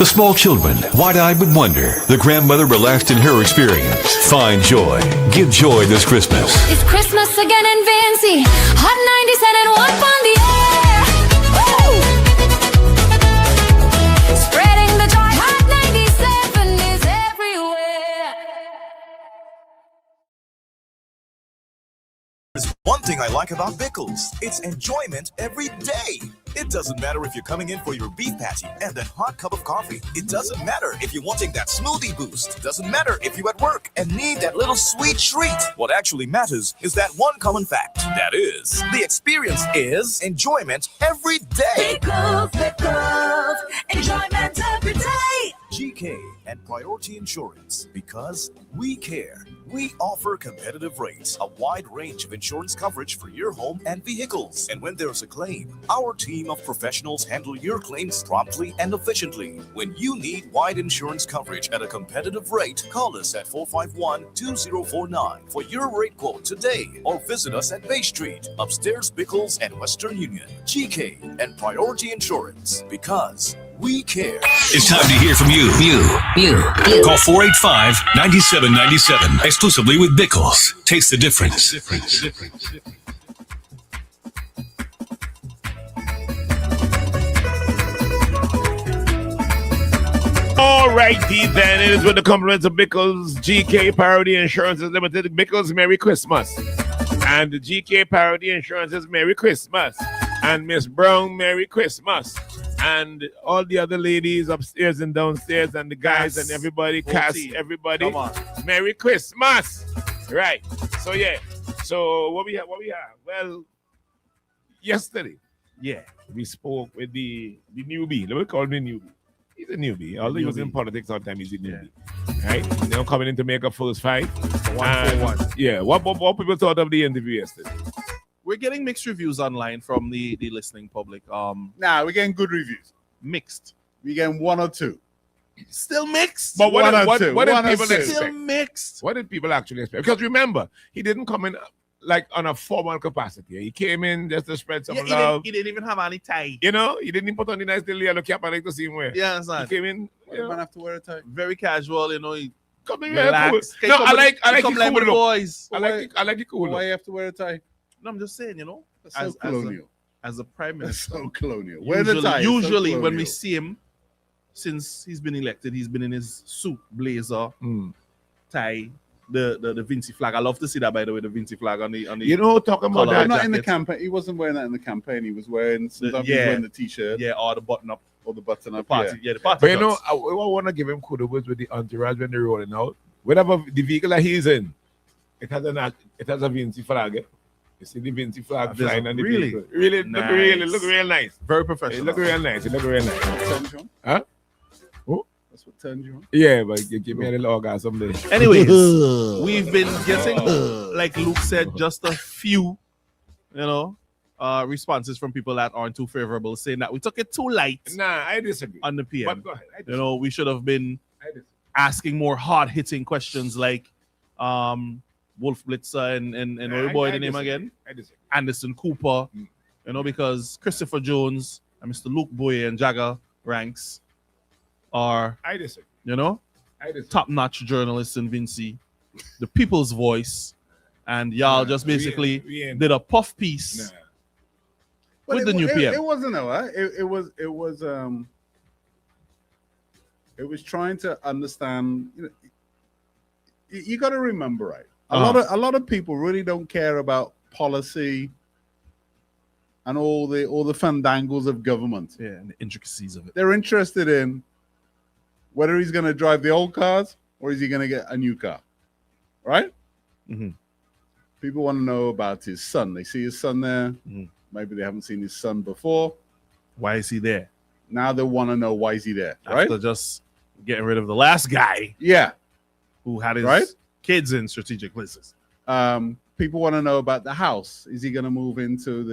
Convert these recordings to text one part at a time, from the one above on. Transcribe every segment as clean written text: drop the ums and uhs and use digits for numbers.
The small children, wide-eyed with wonder. The grandmother relaxed in her experience. Find joy. Give joy this Christmas. It's Christmas again in Vincy. Hot 97 and 1 on the air. Woo! Spreading the joy. Hot 97 is everywhere. There's one thing I like about Bickles. It's enjoyment every day. It doesn't matter if you're coming in for your beef patty and that hot cup of coffee. It doesn't matter if you're wanting that smoothie boost. Doesn't matter if you're at work and need that little sweet treat. What actually matters is that one common fact. That is, the experience is enjoyment every day. Bickles, enjoyment every day. GK and Priority Insurance. Because we care. We offer competitive rates, a wide range of insurance coverage for your home and vehicles. And when there's a claim, our team of professionals handle your claims promptly and efficiently. When you need wide insurance coverage at a competitive rate, call us at 451-2049 for your rate quote today, or visit us at Bay Street, upstairs Bickles and Western Union. GK and Priority Insurance. Because we care. It's time to hear from you. Call 485-9797. Exclusively with Bickles. Taste the difference. All righty then. It is with the compliments of Bickles GK Parody Insurances Limited. Bickles, Merry Christmas. And the GK Parody Insurances, Merry Christmas. And Miss Brown, Merry Christmas. And all the other ladies upstairs and downstairs, and the guys and everybody, Cass, everybody. Come on. Merry Christmas. Right. So yeah. So what we have? Well, yesterday, we spoke with the newbie. Let me call him the newbie. He's a newbie. Although he was in politics sometimes, he's a newbie. Right? Now coming in to make a first fight. 1-for-1. Yeah. What people thought of the interview yesterday? We're getting mixed reviews online from the listening public. Nah, we're getting good reviews. Mixed. We're getting 1 or 2. Still mixed. But what did people expect? Still mixed. What did people actually expect? Because remember, he didn't come in like on a formal capacity. He came in just to spread some love. He didn't even have any tie. You know, he didn't even put on the nice little yellow cap I like to see him wear. Yeah, understand. He came in. You don't have to wear a tie. Very casual, you know. He come in relax. cool. No, I like the cool with the look. boys. I like the cool Why look. you have to wear a tie? No, I'm just saying, you know. That's so colonial. As a prime That's minister. so colonial. Wear the tie. Usually when we see him, since he's been elected, he's been in his suit, blazer, tie, the Vinci flag. I love to see that, by the way, the Vinci flag on the. You know, talking about that. Not in the campaign. He wasn't wearing that in the campaign. He was wearing wearing the t-shirt. Yeah, or the button up. Or the button up. Party. Yeah, the party. But you know, I want to give him kudos with the entourage when they're rolling out. Whatever the vehicle that he's in, it has a Vinci flag. Eh? You see the Vinci flag flying on the vehicle. Really, nice. look real nice. Very professional. It look real nice. Turns you on? Huh? Oh? That's what turns you on? Yeah, but you give me a little orgasm someday. Anyways, we've been getting, like Luke said, just a few, responses from people that aren't too favorable, saying that we took it too light. Nah, I disagree. On the PM. But go ahead. We should have been asking more hard-hitting questions like Wolf Blitzer and what boy the name again? I disagree. Anderson Cooper, because Christopher Jones and Mr. Luke Boye and Jagger Ranks are, I disagree. top-notch journalists in Vinci, the people's voice, and y'all just basically did a puff piece with the new PM. It wasn't it was trying to understand. You got to remember, right? A lot of people really don't care about policy and all the fandangles of government. Yeah, and the intricacies of it. They're interested in whether he's going to drive the old cars or is he going to get a new car, right? Mm-hmm. People want to know about his son. They see his son there. Mm-hmm. Maybe they haven't seen his son before. Why is he there? Now they want to know why is he there, After right? just getting rid of the last guy, who had his kids in strategic places. People want to know about the house. Is he going to move into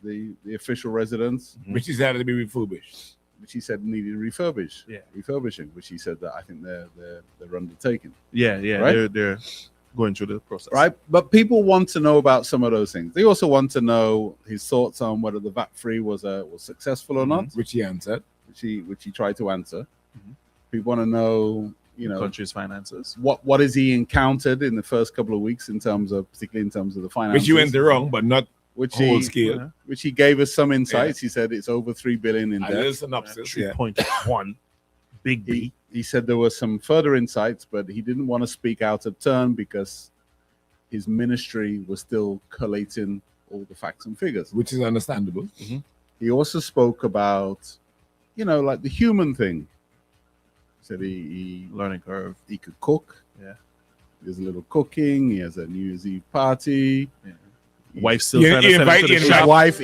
the official residence, which is had to be refurbished? Which he said needed refurbishing. Which he said that I think they're undertaking. Right? They're going through the process, right? But people want to know about some of those things. They also want to know his thoughts on whether the VAT-free was successful or not, which he answered, which he tried to answer. People want to know, you know, country's finances. What has he encountered in the first couple of weeks particularly in terms of the finances. Which you went wrong, but not whole scale. Which he gave us some insights. He said it's over $3 billion in A debt. little synopsis. 3.1. Big B. He said there were some further insights, but he didn't want to speak out of turn because his ministry was still collating all the facts and figures. Which is understandable. He also spoke about, you know, like the human thing. He said he Learning curve. he could cook. Yeah. There's a little cooking. He has a New Year's Eve party. Yeah. Wife still He trying to send him to the invite- shop. His wife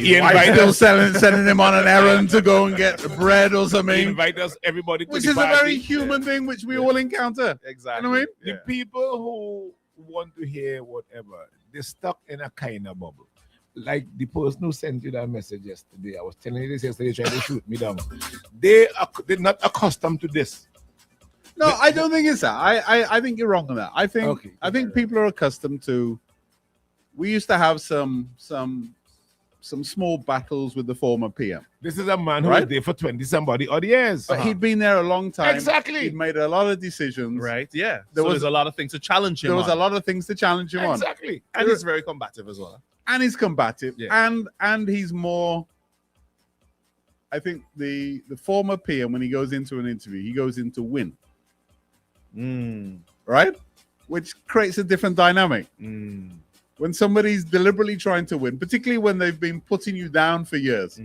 still sending him on an errand to go and get bread or He something. invite us, everybody to Which the is a party. very human thing which we all encounter. Exactly. You know what I mean? The people who want to hear whatever, they're stuck in a kind of bubble. Like the person who sent you that message yesterday, I was telling you this yesterday, trying to shoot me down. They're not accustomed to this. No, I don't think it's that. I think you're wrong on that. I think Okay. people are accustomed to. We used to have some small battles with the former PM, This is a man who was there for 20 somebody odd years. but he'd been there a long time. Exactly. He'd made a lot of decisions. Right, yeah. There There's a lot of things to challenge him There was on. a lot of things to challenge him on, Exactly. And he's very combative as well. and he's combative, Yeah. and he's more. I think the former PM, when he goes into an interview, he goes in to win, right? Which creates a different dynamic. When somebody's deliberately trying to win, particularly when they've been putting you down for years.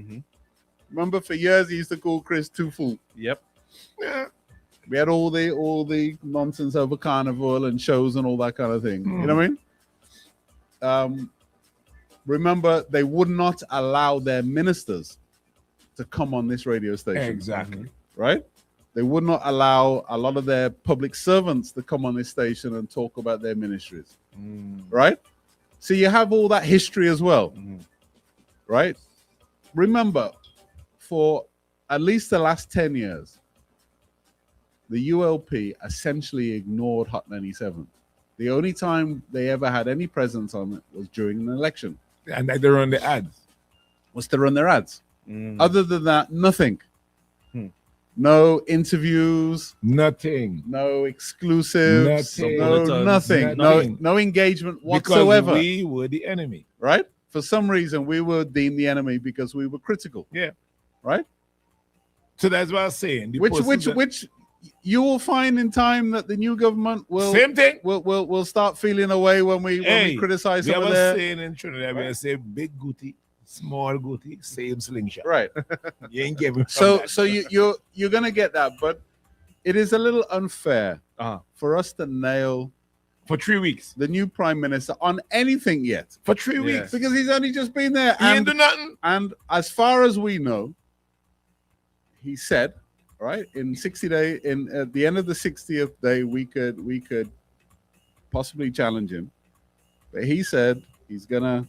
Remember, for years he used to call Chris Too Fool. Yep. Yeah. We had all the nonsense over Carnival and shows and all that kind of thing. You know what I mean? Remember, they would not allow their ministers to come on this radio station. Exactly. Right? They would not allow a lot of their public servants to come on this station and talk about their ministries. Right? So you have all that history as well. Right? Remember, for at least the last 10 years, the ULP essentially ignored Hot 97. The only time they ever had any presence on it was during an election. And they run the ads. Was to run their ads. Other than that, nothing. No interviews, Nothing. no exclusives, Nothing. nothing. Nothing. No engagement whatsoever. Because we were the enemy. Right? For some reason, we were deemed the enemy because we were critical. Yeah. Right? So that's what I was saying. The Which person that- you will find in time that the new government will Same thing. will start feeling a way when we criticize we some have of a their saying in Trinidad, we say big gooty, small gooty, same slingshot. right. You ain't giving So you're gonna get that, but it is a little unfair for us to nail for 3 weeks. the new prime minister on anything yet For 3 weeks. because he's only just been there. He ain't do nothing. And as far as we know, he said, right, in 60 days, at the end of the 60th day, we could possibly challenge him. But he said he's gonna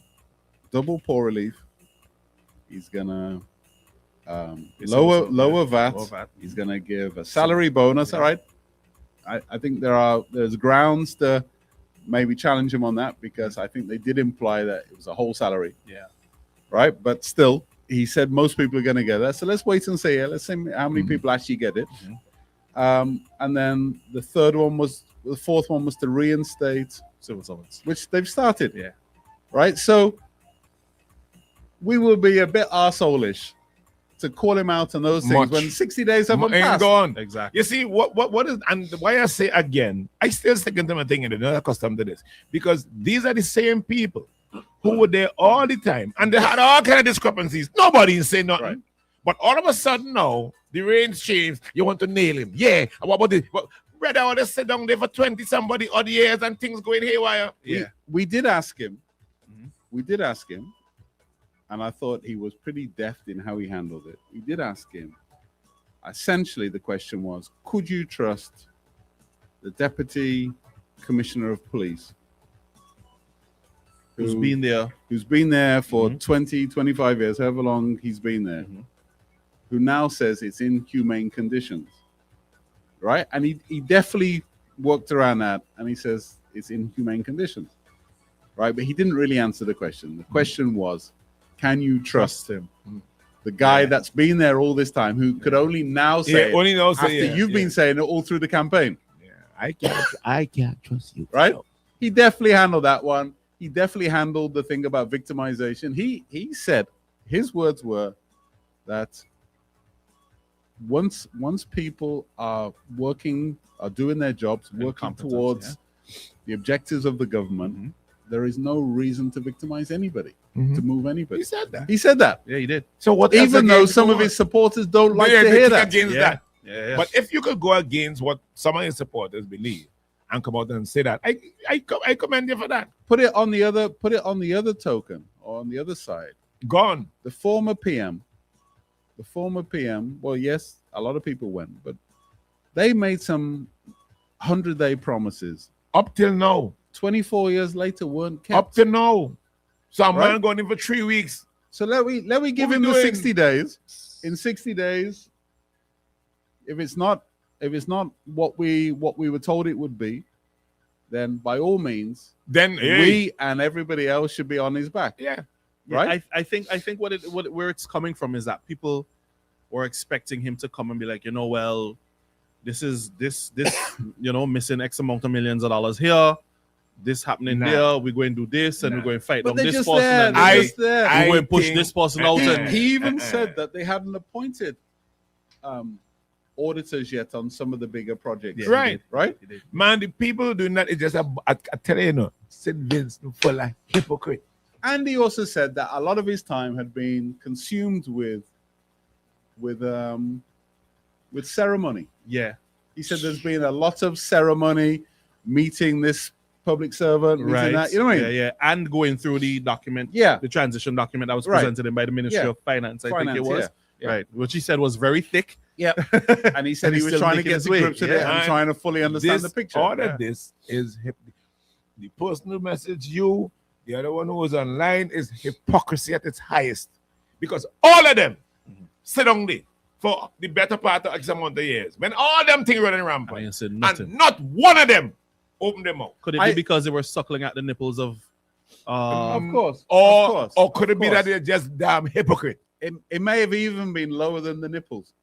double poor relief. He's gonna lower VAT. He's gonna give a salary bonus. All right. I think there's grounds to maybe challenge him on that because I think they did imply that it was a whole salary. Yeah. Right. But still, he said most people are going to get that. So let's wait and see. Let's see how many people actually get it. And then the fourth one was to reinstate Civil servants. which they've started. Yeah. Right. So we will be a bit arsehole-ish to call him out on those things Much. when 60 days haven't Ain't passed. gone. Exactly. You see, what is, and why I say again, I still second them a thing and they're not accustomed to this because these are the same people who were there all the time and they had all kind of discrepancies. Nobody is saying nothing. Right. But all of a sudden now, the reins changed. You want to nail him. Yeah. And what about this? Well, brother, I want to sit down there for 20 somebody odd years and things going haywire. Yeah. We did ask him. We did ask him. And I thought he was pretty deft in how he handled it. We did ask him. Essentially, the question was, could you trust the Deputy Commissioner of Police Who's been there for 20, 25 years, however long he's been there, who now says it's in humane conditions, right? And he definitely worked around that, and he says it's in humane conditions, right? But he didn't really answer the question. The question was, can you trust him? the guy that's been there all this time, who could only now say it only now after say you've been saying it all through the campaign. Yeah, I can't trust you. Right? He definitely handled that one. He definitely handled the thing about victimization. He said his words were that once people are doing their jobs, working towards the objectives of the government, there is no reason to victimize anybody, to move anybody. He said that. He said that. Yeah, he did. So what? Even though some of his supporters don't like to hear that. Against that. Yeah. But if you could go against what some of his supporters believe and come out and say that, I commend you for that. Put it on the other token, or on the other side. Gone. The former PM, well, yes, a lot of people went, but they made some 100-day promises. Up till now. 24 years later weren't kept. Up till now. Some Right? man going in for 3 weeks. So let me give him the 60 days. In 60 days, if it's not what we were told it would be, then by all means, Then we and everybody else should be on his back. yeah. Right? I think where it's coming from is that people were expecting him to come and be like, well, this missing X amount of millions of dollars here, this happening there, we're going to do this, and we're going to fight But them they're this just person, there. and They're we're just there. going to push think- this person out. And He even said that they hadn't appointed auditors yet on some of the bigger projects. Yeah, Right. Right? Man, the people doing that is just I tell you, Sid Vince full of hypocrite. And he also said that a lot of his time had been consumed with ceremony. yeah, He said there's been a lot of ceremony, meeting this public servant, meeting right. that. You know what I mean? Yeah, and going through the document, Yeah. the transition document that was Right. presented in by the Ministry Yeah. of Finance. I think Finance, it was yeah. right, which he said was very thick. Yeah. And he said And he he's was still trying to making get his to way. grips with it Yeah. and trying to fully understand the picture. All Yeah. of this is the person who messaged you, the other one who was online, is hypocrisy at its highest. Because all of them sit on there for the better part of X amount of years. When all them things running I rampant, ain't said nothing. and not one of them opened them out. Could it be because they were suckling at the nipples of? Of course. Or, of course. or could of it be course. that they're just damn hypocrite? It may have even been lower than the nipples.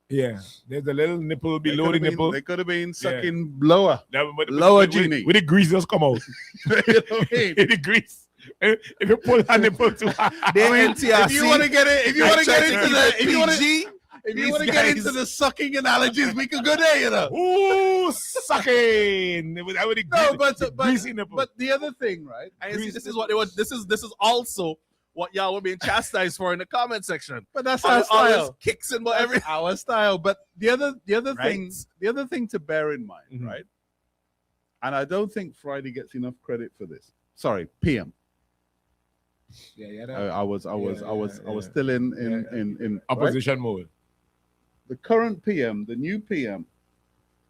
Yeah, there's a little nipple They below could the have been- nipple. They could have been sucking lower. Lower genie. With the grease just come out. You know what I mean? The grease. If you pull that nipple too hard. If you want to get it, if you want to get into the, if you want to, PG, if you want to get into the sucking analogies, we could go there, you know. Ooh, sucking. With the No, greasy nipple. but the other thing, right? I see, this is what they were. This is also what y'all were being chastised for in the comment section. But that's All our this style. kicks and That's whatever. our style. But the other Right. thing to bear in mind, Mhm. right? And I don't think Friday gets enough credit for this. Sorry, PM. I was still in opposition mode. right? The current PM, the new PM,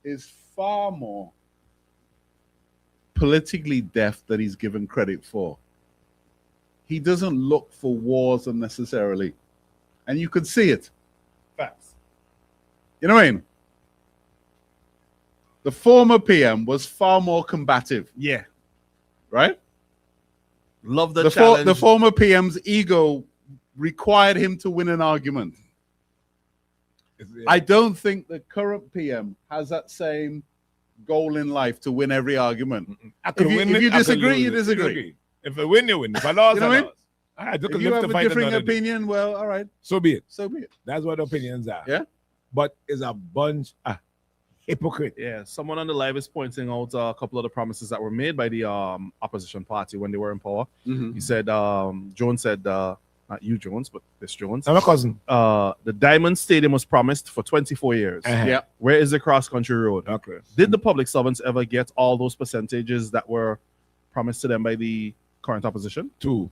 is far more politically deft than he's given credit for. He doesn't look for wars unnecessarily, and you could see it. Facts. You know what I mean? The former PM was far more combative, Yeah, right? love the The challenge. former PM's ego required him to win an argument. I don't think the current PM has that same goal in life to win every argument. If you disagree, you disagree. If I win, you win. If I lost, You know I what I mean? lost. I took If a you lift have to a fight differing another day. opinion, well, all right, So be it. so be it. That's what opinions are. Yeah. But it's a bunch of hypocrite. Yeah, someone on the live is pointing out a couple of the promises that were made by the opposition party when they were in power. He said, Jones said, not you, Jones, but this Jones. I'm a cousin. The Diamond Stadium was promised for 24 years. Yeah. Where is the cross-country road? Okay. Did the public servants ever get all those percentages that were promised to them by the current opposition? Two.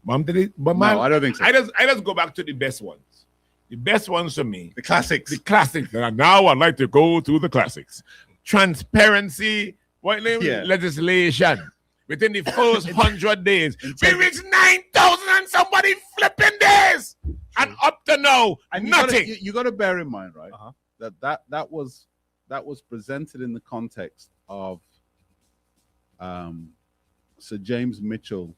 Mom did it, but man, No, I don't think so. I just go back to the best ones. The best ones for me, The classics. the classics. And now I'd like to go through the classics. Transparency, what name? Yeah. Legislation. Within the first 100 days, we reached 9,000 and somebody flipping days, and up to now, And nothing. You got to bear in mind, right? Uh-huh. That was presented in the context of Sir James Mitchell's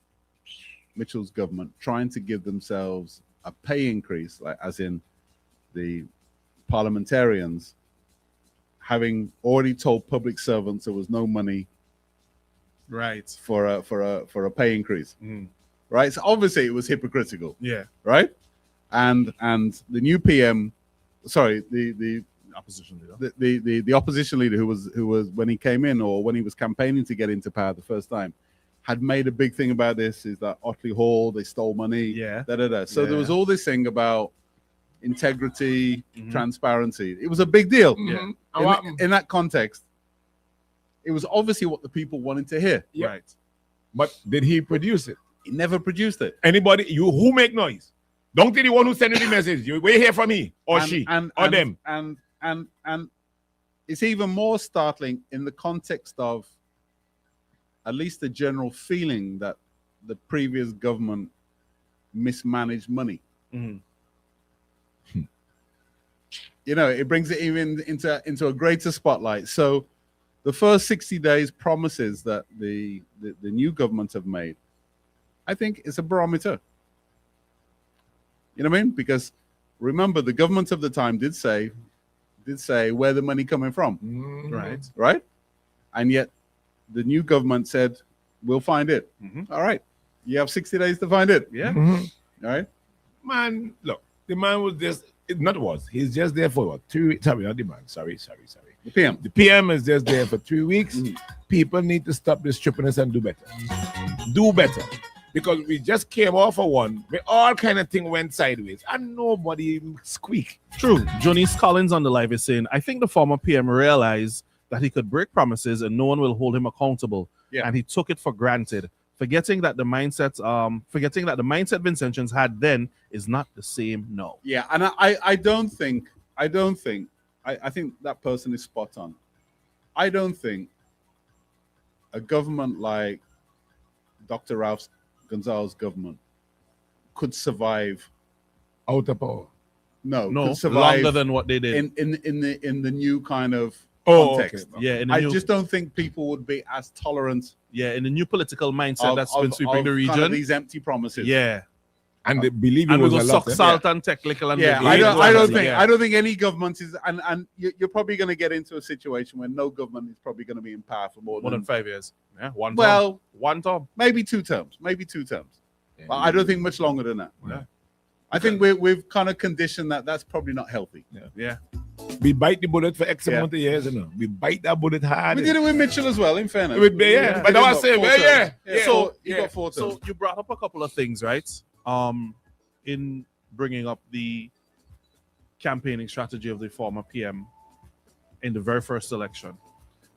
government trying to give themselves a pay increase, like as in the parliamentarians having already told public servants there was no money Right. for a pay increase, right? So obviously it was hypocritical, Yeah. right? And the new PM, sorry, the Opposition leader. the opposition leader who was when he came in or when he was campaigning to get into power the first time, had made a big thing about this. Is that Otley Hall, they stole money, Yeah. da da da. So there Yeah. was all this thing about integrity, transparency. It was a big deal. Yeah. In that context, it was obviously what the people wanted to hear. Yeah. Right. But did he produce it? He never produced it. Anybody, you who make noise? Don't be the one who send you the message. You wait here from me or she or them. And it's even more startling in the context of at least the general feeling that the previous government mismanaged money. You know, it brings it even into a greater spotlight. So the first 60 days promises that the new government have made, I think is a barometer. You know what I mean? Because remember, the government of the time did say where the money coming from, right? And yet the new government said, we'll find it. All right. You have 60 days to find it. Yeah. All right. Man, look, the man was just, he's just there for what? 2 weeks. Sorry, not the man. Sorry. The PM. The PM is just there for 3 weeks. People need to stop this trippiness and do better. Do better. Because we just came off of one where all kind of thing went sideways and nobody squeak. True. Jonice Collins on the live is saying, I think the former PM realized that he could break promises and no one will hold him accountable. Yeah. And he took it for granted, forgetting that the mindset Vincentians had then is not the same now. Yeah, and I think that person is spot on. I don't think a government like Dr. Ralph Gonzalez government could survive Out of power. No, could survive longer than what they did. in the new kind of Oh, context. okay. Yeah, in the I new, just don't think people would be as tolerant in the new political mindset of, that's been sweeping the kind of region. these empty promises. Yeah, And they believe it and we was go a suck lot. salt and technical and Yeah, the- I don't think Yeah. I don't think any government is, and you're probably going to get into a situation where no government is probably going to be in power for more more than than 5 years. Yeah, one term. well, one term. maybe 2 terms, but I don't think much longer than that. Yeah. I think we've kind of conditioned that's probably not healthy. Yeah, We bite the bullet for X Yeah. amount of years, you know. We bite that bullet hard. We did it with Mitchell as well, in fairness. It would be, yeah. But I was saying, well, yeah. So, you got 4 terms. So you brought up a couple of things, right? In bringing up the campaigning strategy of the former PM in the very first election,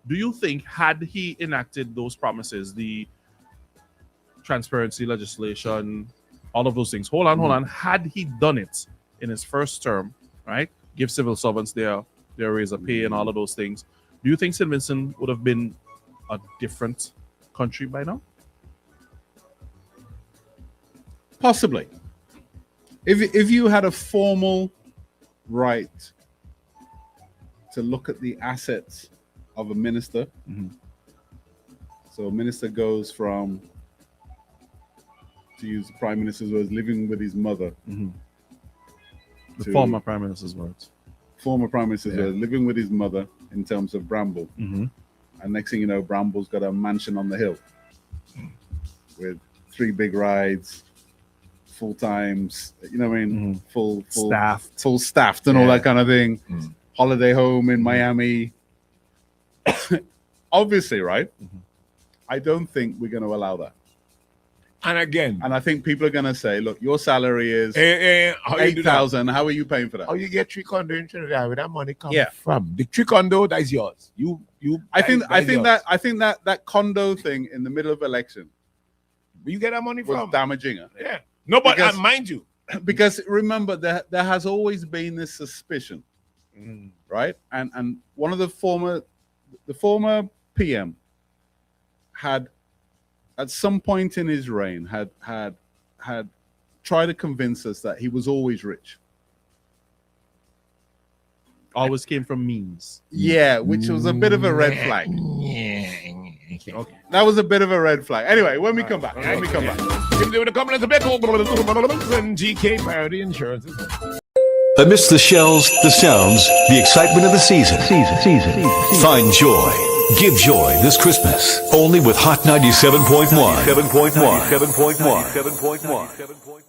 do you think had he enacted those promises, the transparency legislation, all of those things, hold on, had he done it in his first term, right? Give civil servants their raise of pay and all of those things, do you think St. Vincent would have been a different country by now? Possibly. If you had a formal right to look at the assets of a minister, so a minister goes from, to use the Prime Minister's words, living with his mother. The to former Prime Minister's words. Former Prime Minister's words, living with his mother in terms of Bramble. And next thing you know, Bramble's got a mansion on the hill with 3 big rides, full times, you know what I mean? Full staffed and all that kind of thing. Holiday home in Miami. Obviously, right? I don't think we're going to allow that. And again, And I think people are going to say, look, your salary is how you do that? 8,000. How are you paying for that? How you get 3 condo in Trinidad? Where that money come Yeah. from? The 3 condo, that's yours. I think yours. that condo thing in the middle of election Where you get that money was from? damaging her. Yeah. No, but Because- mind you, Because remember, there has always been this suspicion, right? And one of the former PM had, at some point in his reign, had tried to convince us that he was always rich. Always came from means. Yeah, which was a bit of a red flag. Okay. That was a bit of a red flag. Anyway, when we come back, Give me the compliments of Bickles and GK Parody Insurance. Amidst the shells, the sounds, the excitement of the season. Find joy. Give joy this Christmas. Only with Hot 97.1. 7.1.